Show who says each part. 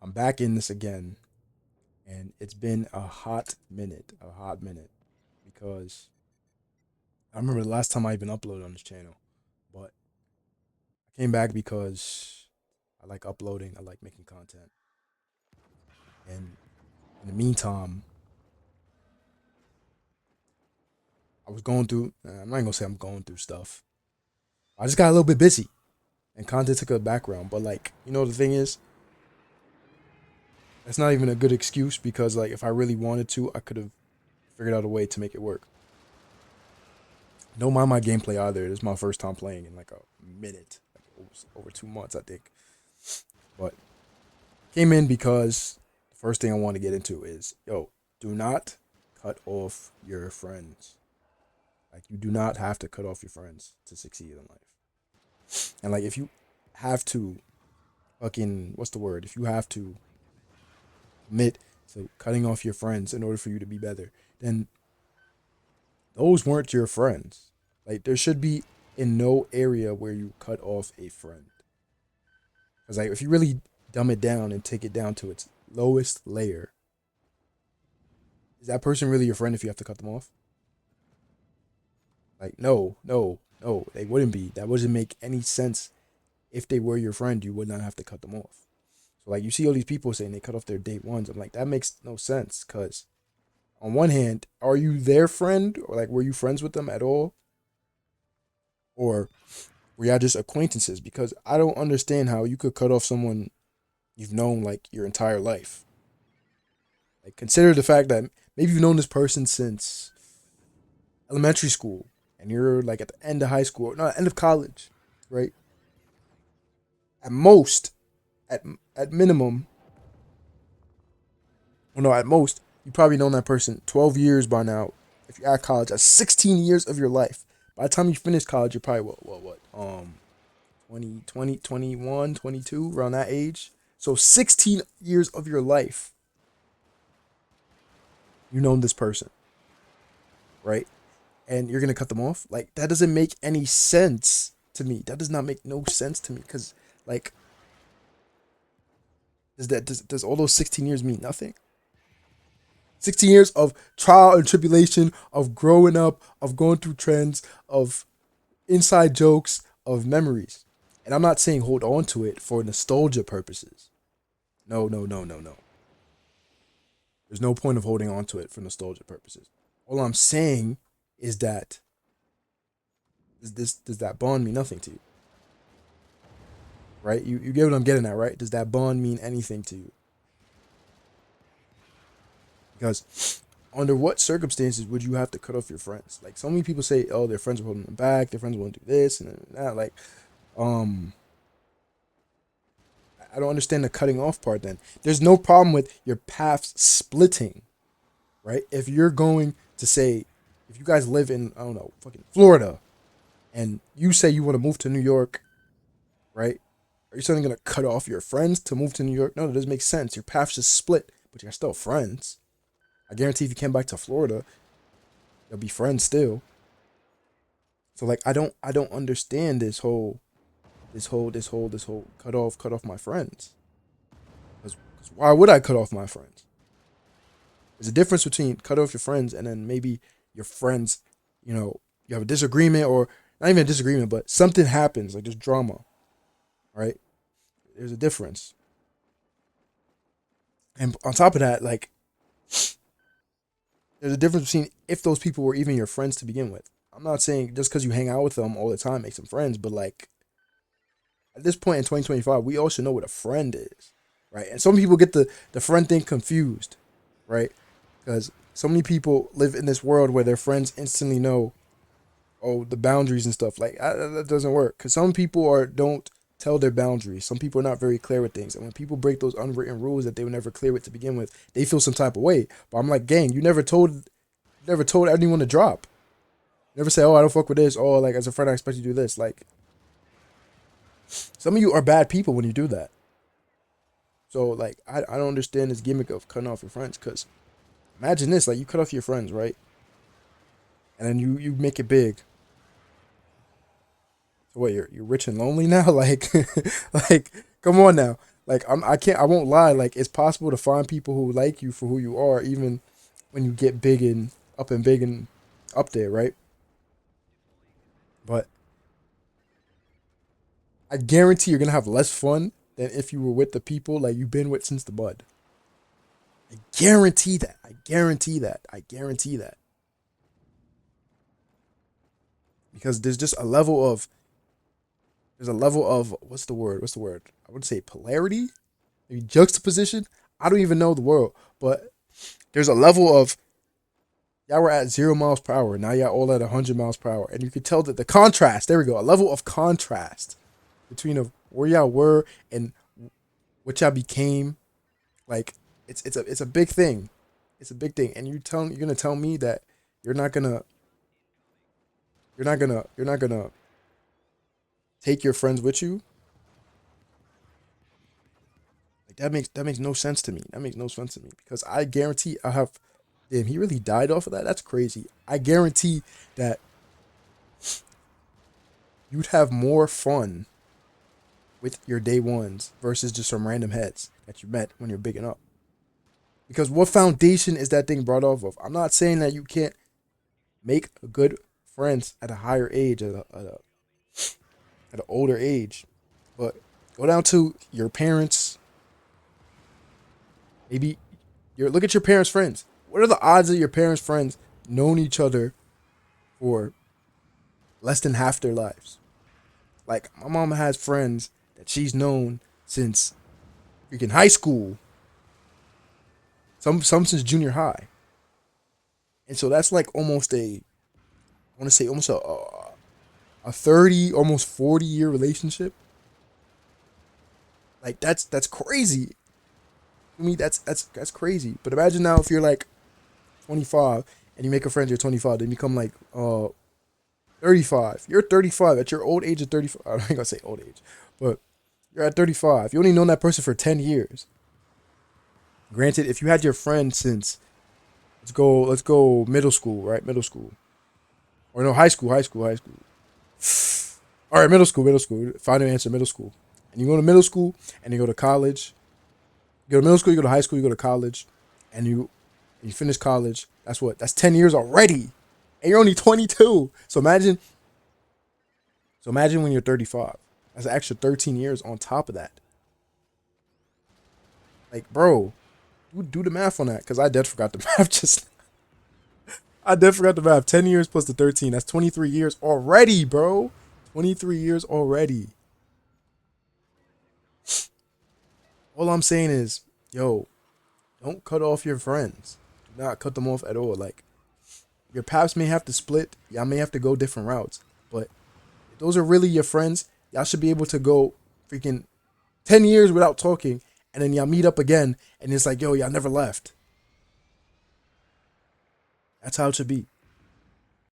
Speaker 1: I'm back in this again, and it's been a hot minute, because I remember the last time I even uploaded on this channel, but I came back because I like uploading, I like making content, and in the meantime, I was going through. I'm not gonna say I'm going through stuff. I just got a little bit busy, and content took a background. But like, the thing is, that's not even a good excuse because like, if I really wanted to, I could have figured out a way to make it work. Don't mind my gameplay either. This is my first time playing in like a minute, like over 2 months, I think. But came in because the first thing I want to get into is, do not cut off your friends. Like, you do not have to cut off your friends to succeed in life. And like, if you have to fucking, what's the word? If you have to commit to cutting off your friends in order for you to be better, then those weren't your friends. Like, there should be in no area where you cut off a friend. Because like, if you really dumb it down and take it down to its lowest layer, is that person really your friend if you have to cut them off? Like, no, no, no, they wouldn't be. That wouldn't make any sense. If they were your friend, you would not have to cut them off. So like, you see all these people saying they cut off their date ones. I'm like, that makes no sense. Cause on one hand, are you their friend, or like, were you friends with them at all, or were y'all just acquaintances? Because I don't understand how you could cut off someone you've known like your entire life. Like, consider the fact that maybe you've known this person since elementary school, and you're like at the end of high school, no, end of college, right? At most, at at minimum, well, no, at most, you probably known that person 12 years by now. If you're at college, that's 16 years of your life. By the time you finish college, you're probably what, 20, 20, 21, 22, around that age. So 16 years of your life, you known this person, right? And you're gonna cut them off? Like, that doesn't make any sense to me. That does not make no sense to me. Because like, does all those 16 years mean nothing? 16 years of trial and tribulation, of growing up, of going through trends, of inside jokes, of memories. And I'm not saying hold on to it for nostalgia purposes. No, no, no, no, no. There's no point of holding on to it for nostalgia purposes. All I'm saying is that, does that bond mean nothing to you? Right? You get what I'm getting at, right? Does that bond mean anything to you? Because under what circumstances would you have to cut off your friends? Like, so many people say, oh, their friends are holding them back, their friends want to do this and that. Like, um, I don't understand the cutting off part. Then there's no problem with your paths splitting, right? If you're going to say, if you guys live in, I don't know, fucking Florida, and you say you want to move to New York, right? Are you suddenly gonna cut off your friends to move to New York? No, that doesn't make sense. Your paths just split, but you're still friends. I guarantee if you came back to Florida, you'll be friends still. So like, I don't understand this whole cut off my friends. Because why would I cut off my friends? There's a difference between cut off your friends and then maybe your friends, you have a disagreement, or not even a disagreement, but something happens, like there's drama, right? There's a difference. And on top of that, like, there's a difference between if those people were even your friends to begin with. I'm not saying just because you hang out with them all the time makes them friends, but like, at this point in 2025, we all should know what a friend is, right? And some people get the friend thing confused, right? Because so many people live in this world where their friends instantly know, oh, the boundaries and stuff. Like, that doesn't work. Because some people don't tell their boundaries. Some people are not very clear with things, and when people break those unwritten rules that they were never clear with to begin with, they feel some type of way. But I'm like, gang, you never told anyone to drop. You never say, oh, I don't fuck with this. Oh, like, as a friend, I expect you to do this. Like, some of you are bad people when you do that. So like, I don't understand this gimmick of cutting off your friends. Because imagine this, like, you cut off your friends, right? And then you make it big. So what, you're rich and lonely now? Like, like, come on now. Like I can't, I won't lie. Like it's possible to find people who like you for who you are, even when you get big and up there, right? But I guarantee you're gonna have less fun than if you were with the people like you've been with since the bud. I guarantee that. I guarantee that. I guarantee that. Because there's a level of what's the word? What's the word? I would say polarity, maybe juxtaposition. I don't even know the word, but there's a level of y'all were at 0 miles per hour. Now y'all all at 100 miles per hour, and you could tell that the contrast. There we go. A level of contrast between of where y'all were and what y'all became. Like it's a big thing. It's a big thing, and you're gonna tell me that you're not gonna you're not gonna take your friends with you. Like that makes no sense to me. That makes no sense to me because I guarantee I have. Damn, he really died off of that. That's crazy. I guarantee that you'd have more fun with your day ones versus just some random heads that you met when you're bigging up. Because what foundation is that thing brought off of? I'm not saying that you can't make good friends at a higher age, at an older age, but go down to your parents. Maybe look at your parents' friends. What are the odds of your parents' friends known each other for less than half their lives? Like my mom has friends that she's known since freaking high school. Some since junior high. And so that's like almost I want to say almost a 30, almost 40 year relationship. Like that's crazy. I mean that's crazy. But imagine now if you're like 25 and you make a friend you're 25, then you become like 35. You're 35 at your old age of 35. I'm not gonna say old age, but you're at 35. You only known that person for 10 years. Granted, if you had your friend since let's go middle school, right? Middle school. Or no, high school. All right, middle school. Final answer, middle school. And you go to middle school and you go to college. You go to middle school, you go to high school, you go to college, and you finish college. That's what? That's 10 years already. And you're only 22. So imagine when you're 35. That's an extra 13 years on top of that. Like, bro, do the math on that because I dead forgot the math just I dead forgot the math. 10 years plus the 13. That's 23 years already, bro. 23 years already. All I'm saying is, yo, don't cut off your friends. Do not cut them off at all. Like, your paths may have to split. Y'all may have to go different routes. But if those are really your friends, y'all should be able to go freaking 10 years without talking. And then y'all meet up again. And it's like, yo, y'all never left. That's how it should be.